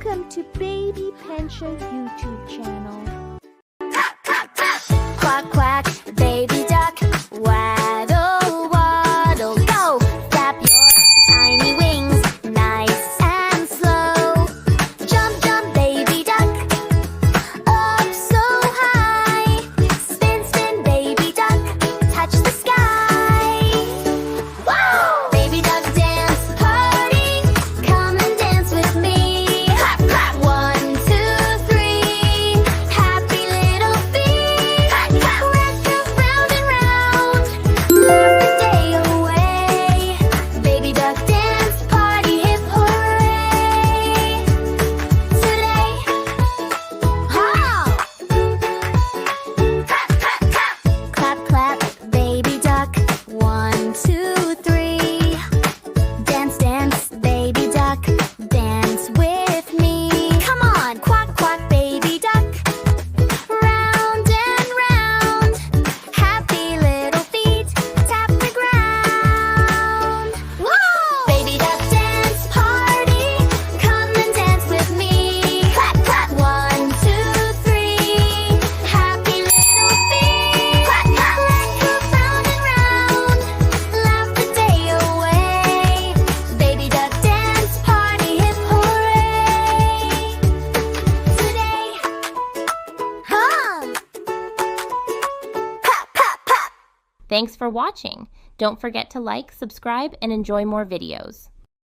Welcome to Baby Pensha YouTube channel. Quack, quack, baby duck, waddle, waddle, go! Flap your tiny wings, nice and slow. Jump, jump, baby duck, up so high. Spin, spin, baby duck, touch the sky. Wow! Baby duck dance party, come and dance with me. Clap, clap. 1, 2, 3, happy little feet. Clap, clap. Let's go round and round, laugh the day away. Baby duck dance party, hip hooray! Today, ha! Clap, clap, clap. Clap, clap, baby duck. 1, 2, 3. Dance, dance, baby duck. Dance with me. Come on, quack, quack, baby duck. Round and round. Happy little feet tap the ground. Whoa! Baby duck dance party. Come and dance with me. Clap, clap. 1, 2, 3. Happy little feet. Clap, clap. Let's go round and round. Laugh the day away. Baby duck dance party, hip hooray! Today, hum! Pop, pop, pop! Thanks for watching. Don't forget to like, subscribe, and enjoy more videos.